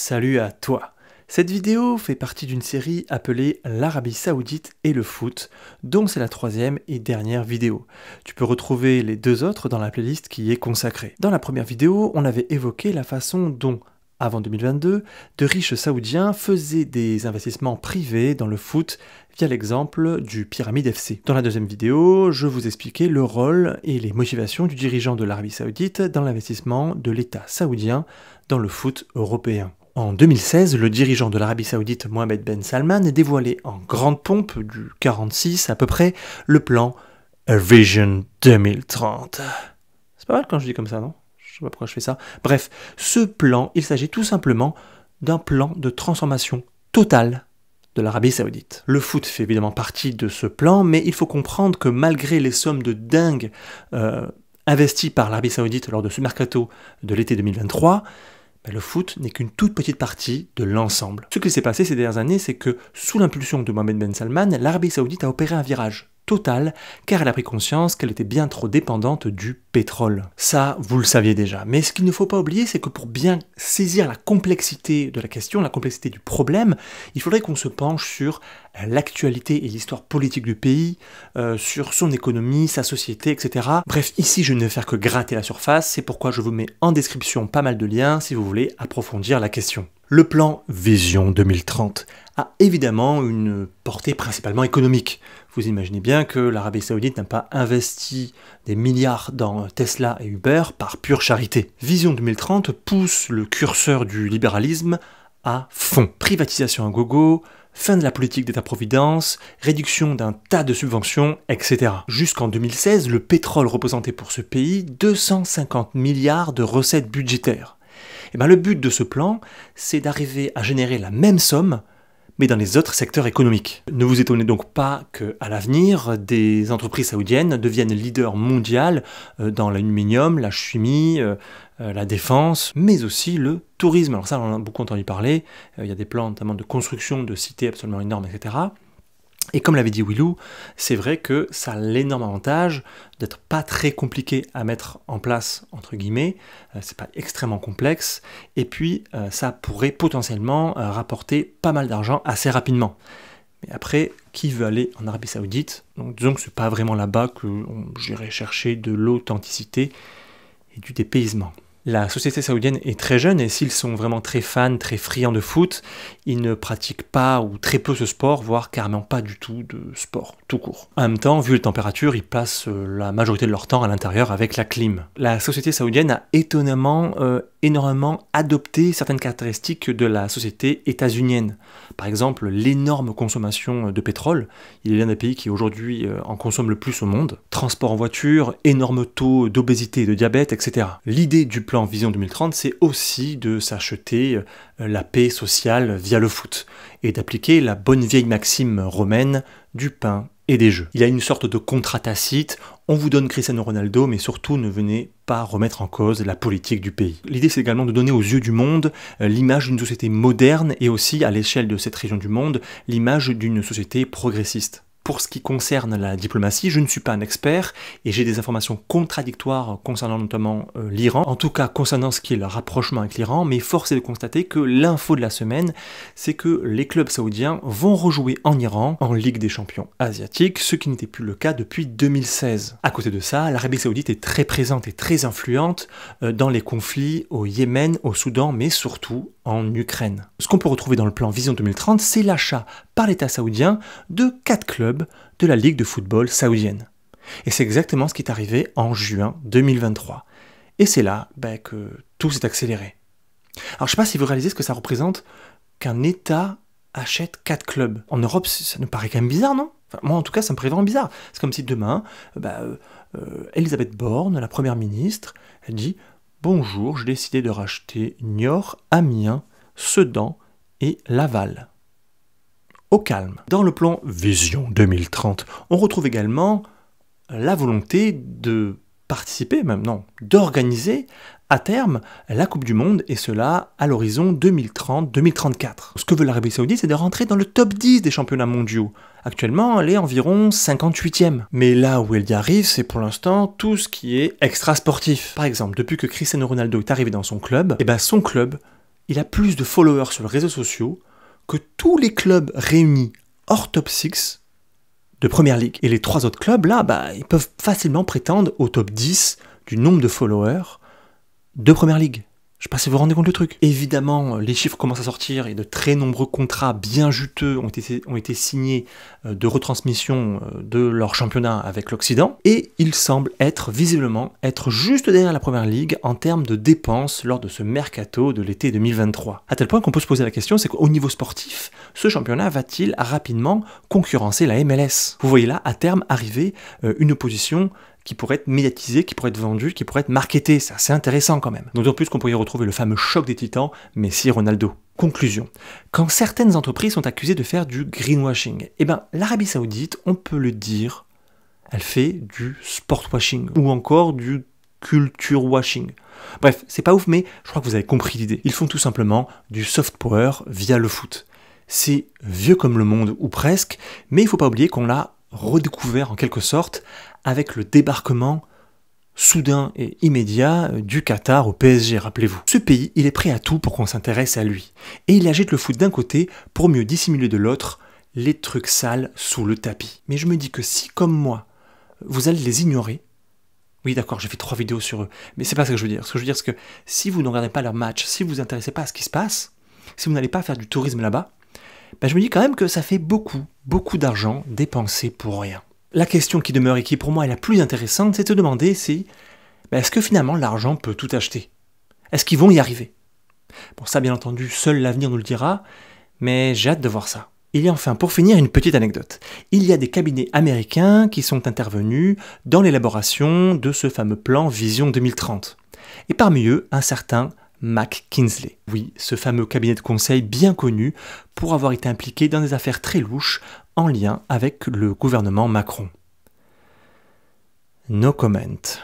Salut à toi. Cette vidéo fait partie d'une série appelée l'Arabie Saoudite et le foot, dont c'est la troisième et dernière vidéo. Tu peux retrouver les deux autres dans la playlist qui y est consacrée. Dans la première vidéo, on avait évoqué la façon dont, avant 2022, de riches saoudiens faisaient des investissements privés dans le foot via l'exemple du Pyramide FC. Dans la deuxième vidéo, je vous expliquais le rôle et les motivations du dirigeant de l'Arabie Saoudite dans l'investissement de l'État saoudien dans le foot européen. En 2016, le dirigeant de l'Arabie Saoudite, Mohammed Ben Salman, dévoilait en grande pompe, du 46 à peu près, le plan A Vision 2030. C'est pas mal quand je dis comme ça, non? Je sais pas pourquoi je fais ça. Bref, ce plan, il s'agit tout simplement d'un plan de transformation totale de l'Arabie Saoudite. Le foot fait évidemment partie de ce plan, mais il faut comprendre que malgré les sommes de dingue investies par l'Arabie Saoudite lors de ce mercato de l'été 2023, le foot n'est qu'une toute petite partie de l'ensemble. Ce qui s'est passé ces dernières années, c'est que sous l'impulsion de Mohammed Ben Salman, l'Arabie Saoudite a opéré un virage total, car elle a pris conscience qu'elle était bien trop dépendante du pétrole. Ça, vous le saviez déjà. Mais ce qu'il ne faut pas oublier, c'est que pour bien saisir la complexité de la question, la complexité du problème, il faudrait qu'on se penche sur l'actualité et l'histoire politique du pays, sur son économie, sa société, etc. Bref, ici, je ne vais faire que gratter la surface, c'est pourquoi je vous mets en description pas mal de liens si vous voulez approfondir la question. Le plan Vision 2030 a évidemment une portée principalement économique. Vous imaginez bien que l'Arabie Saoudite n'a pas investi des milliards dans Tesla et Uber par pure charité. Vision 2030 pousse le curseur du libéralisme à fond. Privatisation à gogo, fin de la politique d'État-providence, réduction d'un tas de subventions, etc. Jusqu'en 2016, le pétrole représentait pour ce pays 250 milliards de recettes budgétaires. Et bien, le but de ce plan, c'est d'arriver à générer la même somme, mais dans les autres secteurs économiques. Ne vous étonnez donc pas qu'à l'avenir, des entreprises saoudiennes deviennent leaders mondiaux dans l'aluminium, la chimie, la défense, mais aussi le tourisme. Alors ça, on en a beaucoup entendu parler. Il y a des plans notamment de construction de cités absolument énormes, etc. Et comme l'avait dit Willou, c'est vrai que ça a l'énorme avantage d'être pas très compliqué à mettre en place, entre guillemets, c'est pas extrêmement complexe, et puis ça pourrait potentiellement rapporter pas mal d'argent assez rapidement. Mais après, qui veut aller en Arabie Saoudite? Donc disons que c'est pas vraiment là-bas que j'irai chercher de l'authenticité et du dépaysement. La société saoudienne est très jeune et s'ils sont vraiment très fans, très friands de foot, ils ne pratiquent pas ou très peu ce sport, voire carrément pas du tout de sport, tout court. En même temps, vu les températures, ils passent la majorité de leur temps à l'intérieur avec la clim. La société saoudienne a étonnamment énormément adopté certaines caractéristiques de la société états-unienne. Par exemple, l'énorme consommation de pétrole. Il est l'un des pays qui aujourd'hui en consomme le plus au monde. Transport en voiture, énorme taux d'obésité et de diabète, etc. L'idée du plan Vision 2030, c'est aussi de s'acheter la paix sociale via le foot et d'appliquer la bonne vieille maxime romaine du pain et des jeux. Il y a une sorte de contrat tacite, on vous donne Cristiano Ronaldo, mais surtout ne venez pas remettre en cause la politique du pays. L'idée c'est également de donner aux yeux du monde l'image d'une société moderne et aussi à l'échelle de cette région du monde, l'image d'une société progressiste. Pour ce qui concerne la diplomatie, je ne suis pas un expert et j'ai des informations contradictoires concernant notamment l'Iran, en tout cas concernant ce qui est le rapprochement avec l'Iran, mais force est de constater que l'info de la semaine, c'est que les clubs saoudiens vont rejouer en Iran, en Ligue des champions asiatiques, ce qui n'était plus le cas depuis 2016. À côté de ça, l'Arabie Saoudite est très présente et très influente dans les conflits au Yémen, au Soudan, mais surtout en Ukraine. Ce qu'on peut retrouver dans le plan Vision 2030, c'est l'achat par l'État saoudien de 4 clubs de la Ligue de football saoudienne. Et c'est exactement ce qui est arrivé en juin 2023. Et c'est là que tout s'est accéléré. Alors je ne sais pas si vous réalisez ce que ça représente qu'un État achète 4 clubs. En Europe, ça nous paraît quand même bizarre, non? Enfin, moi en tout cas, ça me paraît vraiment bizarre. C'est comme si demain, Elisabeth Borne, la première ministre, elle dit « Bonjour, j'ai décidé de racheter Niort, Amiens, Sedan et Laval. » Au calme. Dans le plan Vision 2030, on retrouve également la volonté de participer, d'organiser à terme la Coupe du Monde, et cela à l'horizon 2030-2034. Ce que veut l'Arabie Saoudite, c'est de rentrer dans le top 10 des championnats mondiaux. Actuellement, elle est environ 58e. Mais là où elle y arrive, c'est pour l'instant tout ce qui est extra-sportif. Par exemple, depuis que Cristiano Ronaldo est arrivé dans son club, son club il a plus de followers sur les réseaux sociaux que tous les clubs réunis hors top 6 de Première Ligue. Et les 3 autres clubs, là, ils peuvent facilement prétendre au top 10 du nombre de followers de Première Ligue. Je sais pas si vous vous rendez compte du truc. Évidemment, les chiffres commencent à sortir et de très nombreux contrats bien juteux ont été signés de retransmission de leur championnat avec l'Occident. Et ils semblent visiblement être juste derrière la Première Ligue en termes de dépenses lors de ce mercato de l'été 2023. À tel point qu'on peut se poser la question, c'est qu'au niveau sportif, ce championnat va-t-il rapidement concurrencer la MLS? Vous voyez là, à terme, arriver une opposition qui pourrait être médiatisé, qui pourrait être vendu, qui pourrait être marketé. C'est assez intéressant quand même. D'autant plus qu'on pourrait y retrouver le fameux choc des titans, Messi et Ronaldo. Conclusion. Quand certaines entreprises sont accusées de faire du greenwashing, l'Arabie Saoudite, on peut le dire, elle fait du sportwashing ou encore du culture washing. Bref, c'est pas ouf, mais je crois que vous avez compris l'idée. Ils font tout simplement du soft power via le foot. C'est vieux comme le monde, ou presque, mais il faut pas oublier qu'on l'a redécouvert en quelque sorte avec le débarquement soudain et immédiat du Qatar au PSG, rappelez-vous. Ce pays, il est prêt à tout pour qu'on s'intéresse à lui. Et il agite le foot d'un côté pour mieux dissimuler de l'autre les trucs sales sous le tapis. Mais je me dis que si, comme moi, vous allez les ignorer, oui d'accord, j'ai fait 3 vidéos sur eux, mais c'est pas ce que je veux dire. Ce que je veux dire, c'est que si vous ne regardez pas leur match, si vous vous intéressez pas à ce qui se passe, si vous n'allez pas faire du tourisme là-bas, je me dis quand même que ça fait beaucoup d'argent dépensé pour rien. La question qui demeure et qui pour moi est la plus intéressante, c'est de se demander est-ce que finalement l'argent peut tout acheter? Est-ce qu'ils vont y arriver? Bon, ça bien entendu, seul l'avenir nous le dira, mais j'ai hâte de voir ça. Il y a enfin, pour finir, une petite anecdote. Il y a des cabinets américains qui sont intervenus dans l'élaboration de ce fameux plan Vision 2030. Et parmi eux, un certain McKinsey. Oui, ce fameux cabinet de conseil bien connu pour avoir été impliqué dans des affaires très louches en lien avec le gouvernement Macron. No comment.